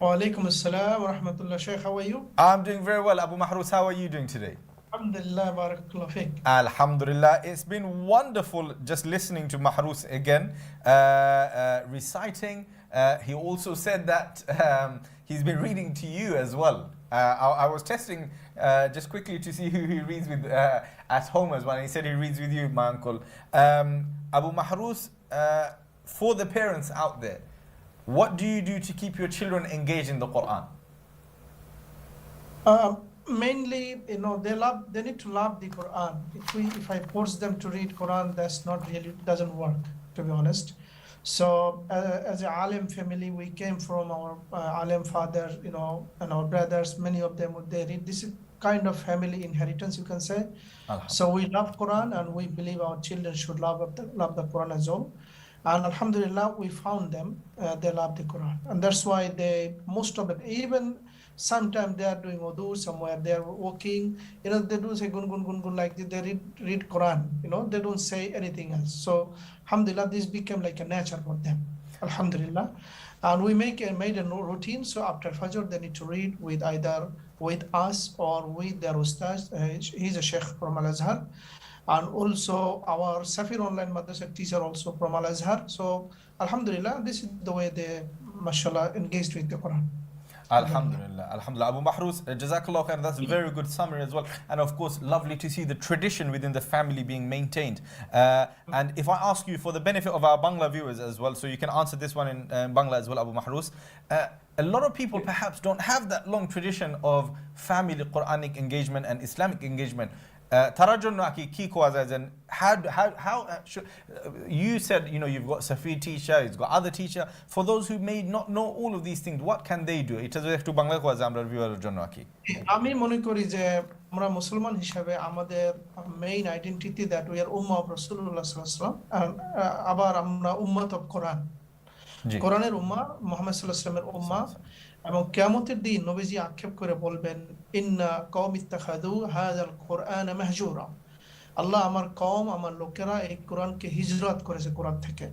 Wa alaikum assalam wa rahmatullah. Shaykh, how are you? I'm doing very well. Abu Maharus, how are you doing today? Alhamdulillah, barakallah fiqh. Alhamdulillah. It's been wonderful just listening to Maharus again, reciting. He also said that he's been reading to you as well. I was testing just quickly to see who he reads with at home as well. And he said he reads with you, my uncle. Abu Mahrus, for the parents out there, what do you do to keep your children engaged in the Quran? Mainly, they need to love the Quran. If I force them to read Quran, that's not really, doesn't work, to be honest. So as a Alim family, we came from our Alim father, and our brothers, many of them, they read. kind of family inheritance, you can say. So we love Quran and we believe our children should love the Quran as well. And Alhamdulillah, we found them, they love the Quran. And that's why most of them, even sometimes they are doing wudu somewhere, they are walking, they do say gun gun gun gun, like they read Quran, they don't say anything else. So Alhamdulillah, this became like a nature for them. Alhamdulillah. And we made a routine. So after Fajr, they need to read with either with us or with their ustaz. He's a sheikh from Al-Azhar. And also our Safir online madrasa teacher also from Al-Azhar. So Alhamdulillah, this is the way they, mashallah, engaged with the Quran. Alhamdulillah, Alhamdulillah. Abu Mahrous, Jazakallah khair. That's a very good summary as well. And of course, lovely to see the tradition within the family being maintained. And if I ask you for the benefit of our Bangla viewers as well, so you can answer this one in Bangla as well, Abu Mahrous. A lot of people perhaps don't have that long tradition of family Quranic engagement and Islamic engagement. You said you've got Safi teacher, you've got other teacher. For those who may not know all of these things, what can they do? It is একটু বাংলা কোয়া যায় আমরা ভিউয়ারের জন্য কি আমি মনে করি যে আমরা মুসলমান হিসেবে আমাদের main identity that we are উম্মাহ অফ রাসূলুল্লাহ সাল্লাল্লাহু আলাইহি ওয়াসাল্লাম, আবার আমরা উম্মত অফ কোরআন, কোরআনের উম্মাহ, মুহাম্মদ সাল্লাল্লাহু আলাইহি ওয়াসাল্লামের উম্মাহ। এবং কিয়ামতের দিন নবীজি আক্ষেপ করে বলবেন, ইন্না কওমি ইত্তাখাযু হাযাল কুরআন মাহজুরা, আল্লাহ আমার কওম, আমার লোকেরা এই কোরআনকে হিজরত করেছে কোরআন থেকে।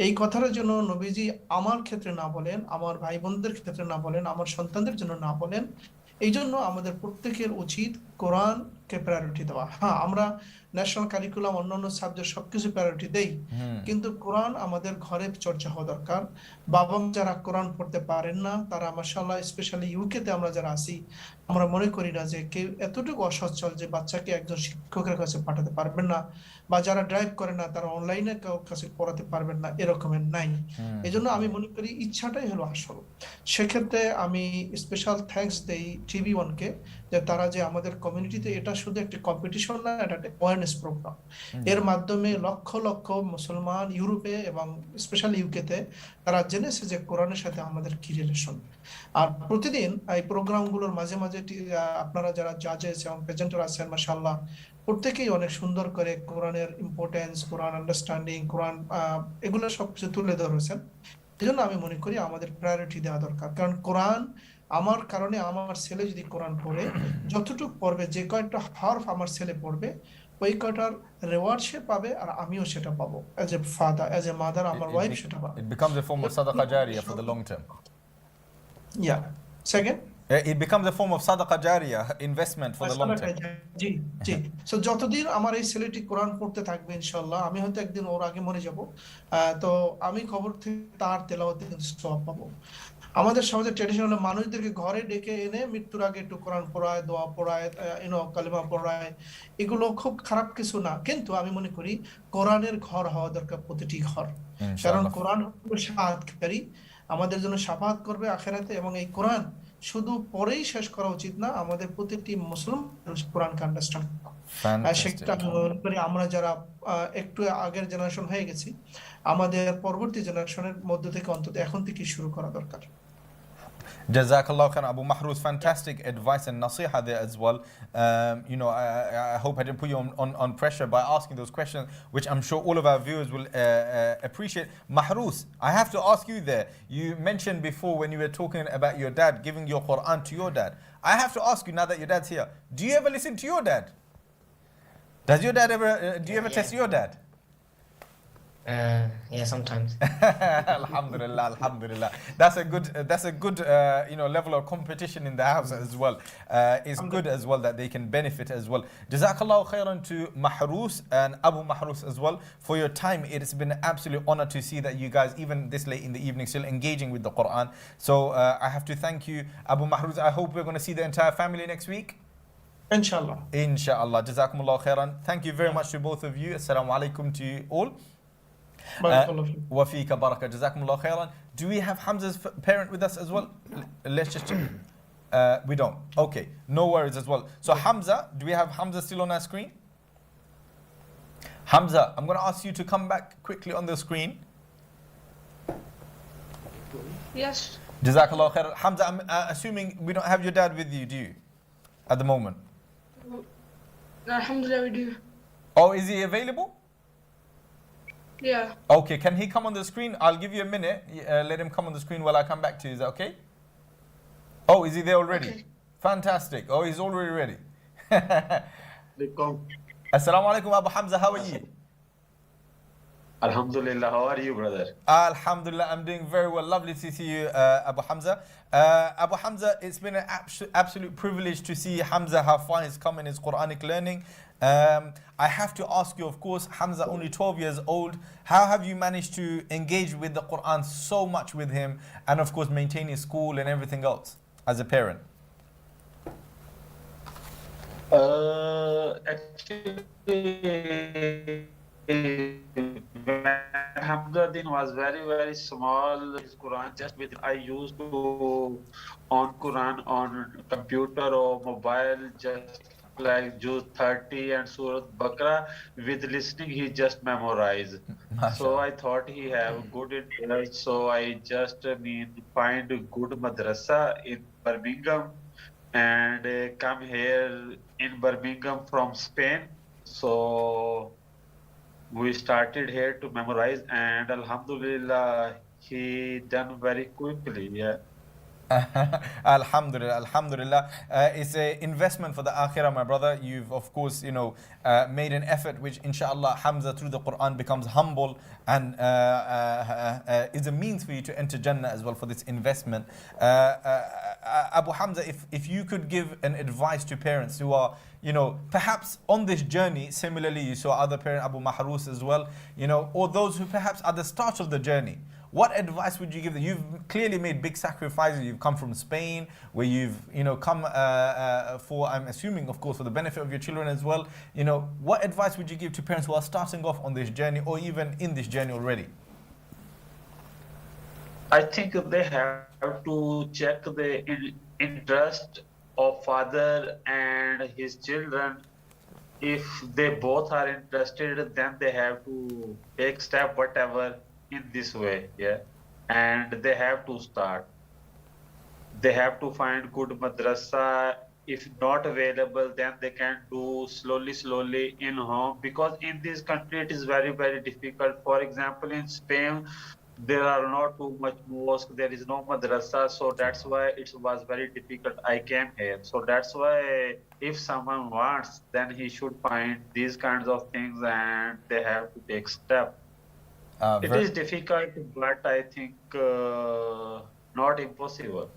এই কথার জন্য নবীজি আমার ক্ষেত্রে না বলেন, আমার ভাই বোনদের ক্ষেত্রে না বলেন, আমার সন্তানদের জন্য না বলেন। এই জন্য আমাদের প্রত্যেকের উচিত কোরআনকে প্রায়োরিটি দেওয়া। হ্যাঁ, আমরা ন্যাশনাল কারিকুলাম অন্যান্য সাবজেক্ট সবকিছু প্রায়োরিটি দেই, কিন্তু কোরআন আমাদের ঘরে চর্চা হওয়া দরকার। বাবা যারা কোরআন পড়তে পারেন না, তারা মাশাআল্লাহ, স্পেশালি ইউকেতে আমরা যারা আছি, আমরা মনে করি না যে কেউ এতটুকু অসচ্ছল যে বাচ্চাকে একজন শিক্ষকের কাছে পাঠাতে পারবেন না, বা যারা ড্রাইভ করে না তারা অনলাইনে কারোর কাছে পড়াতে পারবেন না, এরকমের নাই। এই জন্য আমি মনে করি ইচ্ছাটাই হলো আসল। সেক্ষেত্রে আমি স্পেশাল থ্যাঙ্কস দেই TV1-কে, যে তারা যে আমাদের কমিউনিটিতে, এটা শুধু একটি কম্পিটিশন না, এটা একটা অ্যাওয়ারনেস প্রোগ্রাম। এর মাধ্যমে লক্ষ লক্ষ মুসলমান ইউরোপে এবং স্পেশালি ইউকেতে তারা জেনেছে যে কোরআনের সাথে আমাদের কি রিলেশন। আর প্রতিদিন এই প্রোগ্রামগুলোর মাঝে মাঝে আপনারা যারা জাজেস এবং প্রেজেন্টার আছেন, মাশাআল্লাহ, প্রত্যেকেই অনেক সুন্দর করে কোরআনের ইম্পর্টেন্স, কোরআন আন্ডারস্ট্যান্ডিং, কোরআন এগুলো সবকিছু তুলে ধরেছেন। এই জন্য আমি মনে করি আমাদের প্রায়োরিটি দেওয়া দরকার। কারণ কোরআন আমার কারণে আমার ছেলে যদি কোরআন পড়ে, যতটুকু পড়বে, যে কয়েকটা হরফ আমার ছেলে পড়বে, ওই কয়টার রিওয়ার্ড সে পাবে, আর আমিও সেটা পাবো as a father, as a mother, আমার ওয়াইফ সেটা পাবে। It becomes a form of sadaqah jariyah for the long term. Yeah. Second? It becomes a form of sadaqah jariyah, investment for the long term. G G. So যতদিন আমার এই ছেলেটি কোরআন পড়তে থাকবে, ইনশাআল্লাহ, আমি হয়তো একদিন ওর আগে মরে যাব, তো আমি খবর থেকে তার তেলাওয়াতে সওয়াব পাবো। আমাদের সমাজের ট্র্যাডিশন হলো মানুষদেরকে ঘরে ডেকে এনে মৃত্যুর আগে একটু কোরআন পড়ায়, দোয়া পড়ায়, কালিমা পড়ায়, এগুলো খুব খারাপ কিছু না। কিন্তু আমি মনে করি কোরআনের ঘর হওয়া দরকার প্রতিটি ঘর, কারণ কোরআন হলো শাফাআতকারী, আমাদের জন্য শাফাআত করবে আখিরাতে। এবং এই কোরআন শুধু পড়েই শেষ করা উচিত না, আমাদের প্রতিটি মুসলিম কোরআনকে আন্ডারস্ট্যান্ড সেটা আমি মনে করি আমরা যারা একটু আগের জেনারেশন হয়ে গেছি, আমাদের পরবর্তী জেনারেশনের মধ্য থেকে অন্তত এখন থেকে শুরু করা দরকার। Jazakallah khair, Abu Mahrous, fantastic advice and nasiha there as well. I hope I didn't put you on pressure by asking those questions, which I'm sure all of our viewers will appreciate. Mahrous, I have to ask you there. You mentioned before when you were talking about your dad, giving your Quran to your dad. I have to ask you now that your dad's here, do you ever listen to your dad? Does your dad ever, do you ever test your dad? Yeah, sometimes. Alhamdulillah, alhamdulillah. That's a good level of competition in the house as well. It's good as well that they can benefit as well. Jazakallah khairan to Mahrous and Abu Mahrous as well for your time. It's been an absolute honor to see that you guys, even this late in the evening, still engaging with the Quran. So I have to thank you, Abu Mahrous. I hope we're going to see the entire family next week. Inshallah. Inshallah. Jazakumullah khairan. Thank you very much to both of you. Assalamu alaikum to you all. Wafika baraka, jazakumullah khairan. Do we have Hamza's parent with us as well? Let's just check. We don't. Okay, no worries as well. So Hamza, do we have Hamza still on our screen? Hamza, I'm going to ask you to come back quickly on the screen. Yes. Jazakallah khairan. Hamza, I'm assuming we don't have your dad with you, do you? At the moment. Alhamdulillah, we do. Oh, is he available? Yeah. Okay, can he come on the screen? I'll give you a minute. Let him come on the screen while I come back to you. Is that okay? Oh, is he there already? Okay. Fantastic. Oh, he's already ready. Alaikum. Assalamu alaikum, Abu Hamza. How are you? Alhamdulillah, how are you, brother? Alhamdulillah, I'm doing very well. Lovely to see you, Abu Hamza. Abu Hamza, it's been an absolute privilege to see Hamza how far he's come in his Quranic learning. I have to ask you, of course, Hamza, only 12 years old. How have you managed to engage with the Quran so much with him and, of course, maintain his school and everything else as a parent? Actually, when Hamza Din was very small, his Quran just with I used to on Quran on computer or mobile, just like Juz 30 and Surah Baqarah. With listening, he just memorized. So I thought he have good interest. So I just find a good madrasa in Birmingham and come here in Birmingham from Spain. So we started here to memorize, and Alhamdulillah, he done very quickly. Yeah. Alhamdulillah, Alhamdulillah. It's an investment for the akhirah, my brother. You've, of course, made an effort which, inshallah, Hamza through the Quran becomes humble and is a means for you to enter Jannah as well for this investment. Abu Hamza, if you could give an advice to parents who are, perhaps on this journey, similarly, you saw other parent, Abu Maharu as well, or those who perhaps at the start of the journey, what advice would you give them? You've clearly made big sacrifices. You've come from Spain, where you've come for, I'm assuming, of course, for the benefit of your children as well. What advice would you give to parents who are starting off on this journey, or even in this journey already? I think they have to check the interest of father and his children. If they both are interested, then they have to take step whatever in this way, yeah, and they have to start. They have to find good madrasa. If not available, then they can do slowly in home, because in this country it is very difficult. For example, in Spain, there are not too much mosque, there is no madrasa, so that's why it was very difficult. I came here, so that's why if someone wants, then he should find these kinds of things and they have to take step. It is difficult, but I think not impossible.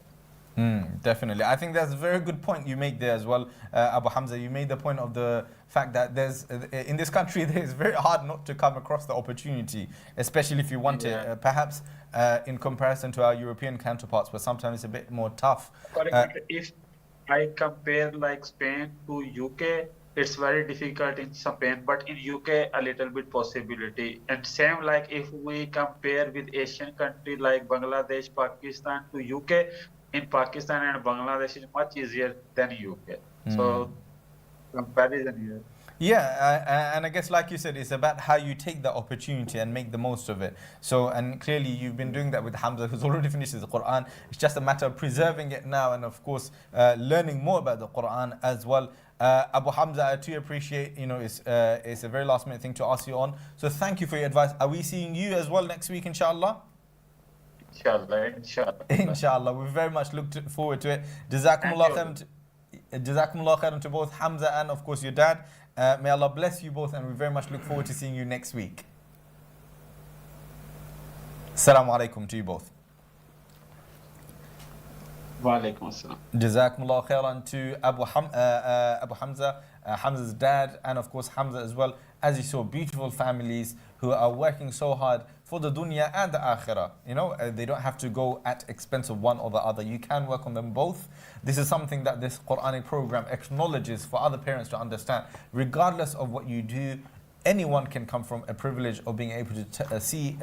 Definitely. I think that's a very good point you make there as well, Abu Hamza. You made the point of the fact that there's, in this country, it's very hard not to come across the opportunity, especially if you want it. Perhaps in comparison to our European counterparts, where sometimes it's a bit more tough. For example, if I compare like Spain to UK, it's very difficult in Spain, but in UK a little bit possibility. And same like if we compare with Asian country like Bangladesh, Pakistan to UK, in Pakistan and Bangladesh is much easier than UK. So comparison here. Yeah, and I guess like you said, it's about how you take the opportunity and make the most of it. So, and clearly you've been doing that with Hamza, who's already finished his Quran. It's just a matter of preserving it now and, of course, learning more about the Quran as well. Abu Hamza, I too appreciate, it's a very last minute thing to ask you on. So thank you for your advice. Are we seeing you as well next week, inshallah? Inshallah. Inshallah. We very much look forward to it. Jazakumullah khairan to both Hamza and, of course, your dad. May Allah bless you both, and we very much look forward to seeing you next week. Assalamu alaikum to you both. Wa alaikum assalam. Jazakumullah khairan to Abu Hamza, Hamza's dad, and of course Hamza as well. As you saw, beautiful families who are working so hard for the dunya and the akhirah. They don't have to go at expense of one or the other. You can work on them both. This is something that this Quranic program acknowledges for other parents to understand. Regardless of what you do, anyone can come from a privilege of being able to see,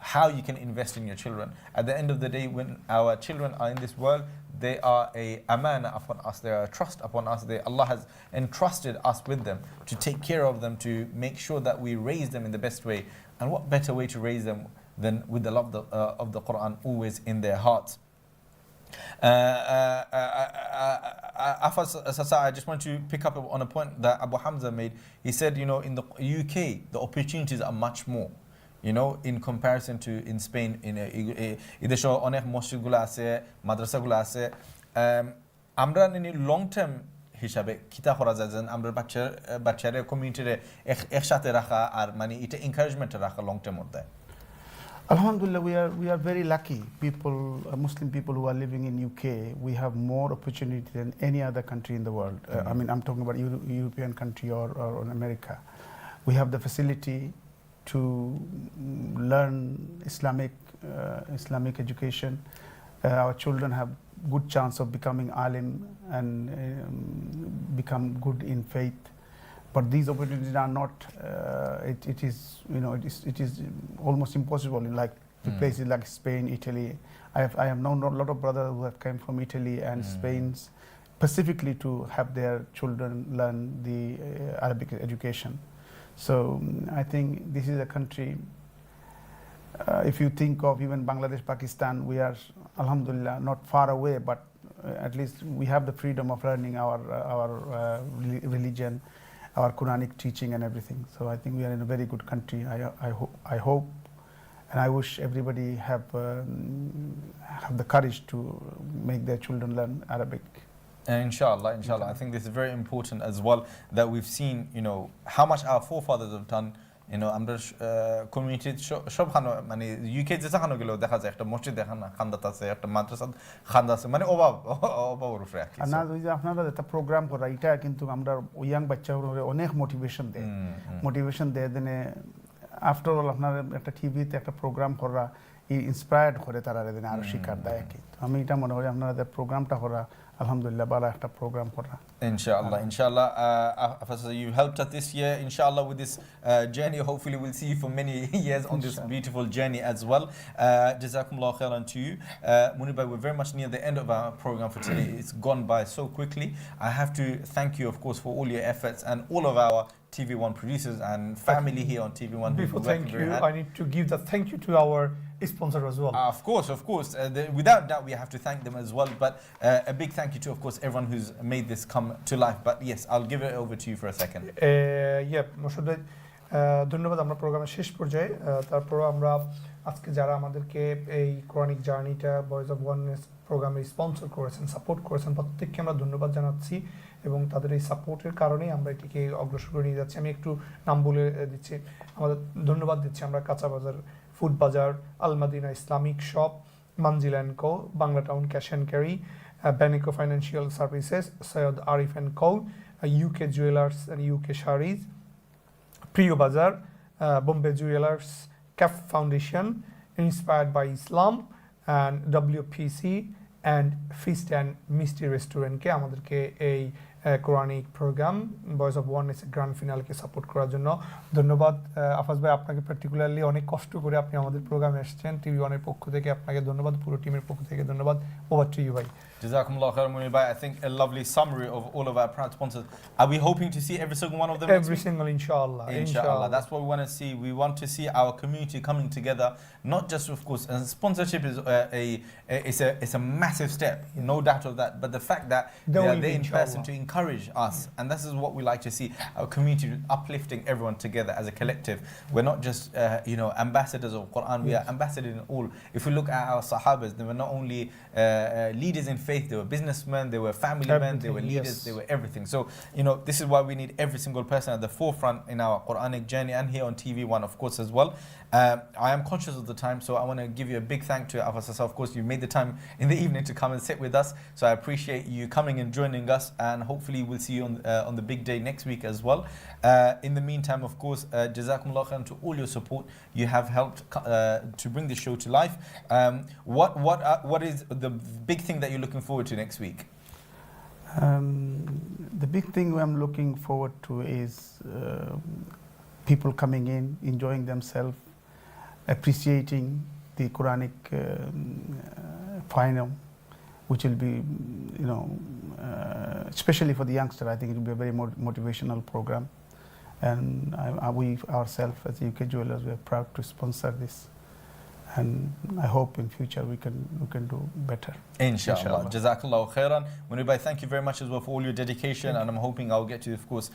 how you can invest in your children. At the end of the day, when our children are in this world, they are a amana upon us, they are a trust upon us. Allah has entrusted us with them to take care of them, to make sure that we raise them in the best way. And what better way to raise them than with the love of the Quran always in their hearts. Afas Sasa, I just want to pick up on a point that Abu Hamza made. He said, you know, in the UK, the opportunities are much more. You know, in comparison to in Spain, idesho onek mosjid gulo ache, madrasa gulo ache. Amra nini long term হিসাবে কিতা করা যায় যেন আমরা বাচ্চারা কমিউনিটিরে একসাথে রাখা আর মানে এটা এনকারেজমেন্ট রাখা লং টার্ম মধ্যে Alhamdulillah, we are very lucky. People, Muslim people who are living in UK, we have more opportunity than any other country in the world. I mean, I'm talking about European country or America. We have the facility to learn Islamic education. Our children have good chance of becoming alim and become good in faith. But these opportunities are not. It is, you know, it is almost impossible in like places like Spain, Italy. I have known a lot of brothers who have come from Italy and Spain specifically to have their children learn the Arabic education. So I think this is a country. If you think of even Bangladesh, Pakistan, we are, alhamdulillah, not far away, but at least we have the freedom of learning our religion, our Quranic teaching and everything. So I think we are in a very good country. I hope and I wish everybody have the courage to make their children learn Arabic. Inshallah, I think this is very important as well, that we've seen, you know, how much our forefathers have done. You know, আমরা community সব মানে UK যেখানে গেলেও দেখা যায় একটা মসজিদ দেখান খান্দাত আছে, একটা মাদ্রাসা খান্দা আছে, মানে অভাবের উপরে আর কি। না, ওই যে আপনারা একটা প্রোগ্রাম করা, এটা কিন্তু আমরা ইয়াং বাচ্চাগুলোর অনেক মোটিভেশন দেয় দেনে। আফটার অল আপনার একটা টিভিতে একটা প্রোগ্রাম করা ইন্সপায়ার্ড করে তারা দেনে আরো শিকার দেয় কি। আমি এটা মনে করি আপনারা প্রোগ্রামটা করা alhamdulillah ভালো একটা প্রোগ্রাম করা। Inshallah, you helped us this year. Inshallah, with this journey, hopefully we'll see you for many years on this beautiful journey as well. Jazakumullah khairan to you. Munir bhai, we're very much near the end of our program for today. It's gone by so quickly. I have to thank you, of course, for all your efforts and all of our TV1 producers and family here on TV1. Before thank you, I need to give the thank you to our sponsor as well. Of course. Without doubt, we have to thank them as well. But a big thank you to, of course, everyone who's made this come to life. But yes, I'll give it over to you for a second. Mosharraf ভাই, ধন্যবাদ। আমরা প্রোগ্রামের শেষ পর্যায়ে, তারপর আমরা আজকে যারা আমাদেরকে এই কোরআনিক জার্নিটা ভয়েস অফ ওয়াননেস প্রোগ্রামে স্পন্সর করেছেন, সাপোর্ট করেছেন, প্রত্যেককে আমরা ধন্যবাদ জানাচ্ছি এবং তাদের এই সাপোর্টের কারণেই আমরা এটিকে অগ্রসর করে নিয়ে যাচ্ছি। আমি একটু নাম বলে দিচ্ছি, আমাদের ধন্যবাদ দিচ্ছি আমরা কাঁচা Bazar food Bazar, Al Madina Islamic shop, Manzil and co, Bangla town cash and carry, Benico financial services, Syed Arif and co, UK jewellers and UK saris, Priyo Bazar, Bombay jewellers, CAF foundation, inspired by Islam and WPC and feast and Mishti রেস্টুরেন্টকে আমাদেরকে এই Quranic program voice of oneness grand ফিনালকে support করার জন্য ধন্যবাদ। আফাজ ভাই, আপনাকে particularly অনেক কষ্ট করে আপনি আমাদের প্রোগ্রামে এসেছেন, TV1-এর পক্ষ থেকে আপনাকে ধন্যবাদ, পুরো টিমের পক্ষ থেকে ধন্যবাদ। ওভার টু ইউ ভাই। Jazakumullah khairan, Munir bhai. I think a lovely summary of all of our proud sponsors. Are we hoping to see every single one of them? Every single, inshallah. Inshallah. That's what we want to see. We want to see our community coming together. Not just, of course, and sponsorship is it's a massive step, no doubt of that. But the fact that they are there in person to encourage us, and this is what we like to see: our community uplifting everyone together as a collective. We're not just ambassadors of Quran. We are ambassadors in all. If we look at our Sahabas, they were not only leaders in faith, they were businessmen, they were family men, they were leaders, they were everything. So, this is why we need every single person at the forefront in our Quranic journey, and here on TV1, of course, as well. I am conscious of the time, so I want to give you a big thank to Afasasa. Of course, you made the time in the evening to come and sit with us, so I appreciate you coming and joining us, and hopefully we'll see you on the big day next week as well. In the meantime, of course, Jazakumullah khairan to all your support. You have helped to bring the show to life. What is the big thing that you're looking forward to next week? The big thing I'm looking forward to is people coming in, enjoying themselves, appreciating the Quranic final, which will be, especially for the youngster, I think it will be a very motivational program. And we ourselves, as UK Jewelers, we are proud to sponsor this. and I hope in future we can do better. Inshallah. Jazakallahu khairan. Munir, thank you very much as well for all your dedication, and I'm hoping I'll get to, of course,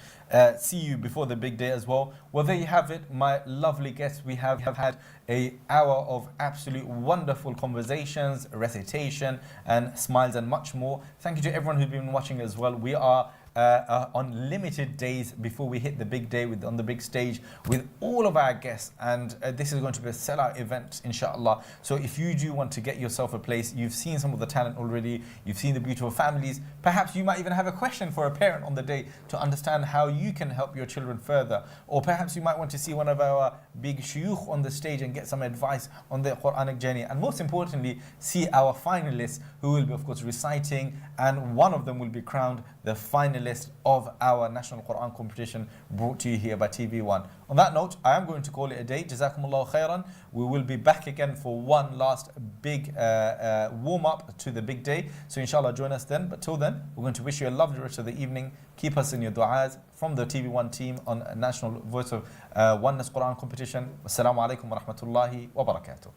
see you before the big day as well. Well, there you have it, my lovely guests. We have had an hour of absolute wonderful conversations, recitation, and smiles, and much more. Thank you to everyone who's been watching as well. We are on limited days before we hit the big day on the big stage with all of our guests, and this is going to be a sellout event, inshallah. So if you do want to get yourself a place, you've seen some of the talent already, you've seen the beautiful families, perhaps you might even have a question for a parent on the day to understand how you can help your children further, or perhaps you might want to see one of our big shuyukh on the stage and get some advice on their Quranic journey, and most importantly, see our finalists who will be, of course, reciting, and one of them will be crowned the finalist of our National Quran competition, brought to you here by TV1. On that note, I am going to call it a day. Jazakumullahu khairan. We will be back again for one last big warm-up to the big day. So inshallah, join us then. But till then, we're going to wish you a lovely rest of the evening. Keep us in your du'as from the TV1 team on National Voice of Oneness Quran competition. Wassalamu alaikum wa rahmatullahi wa barakatuh.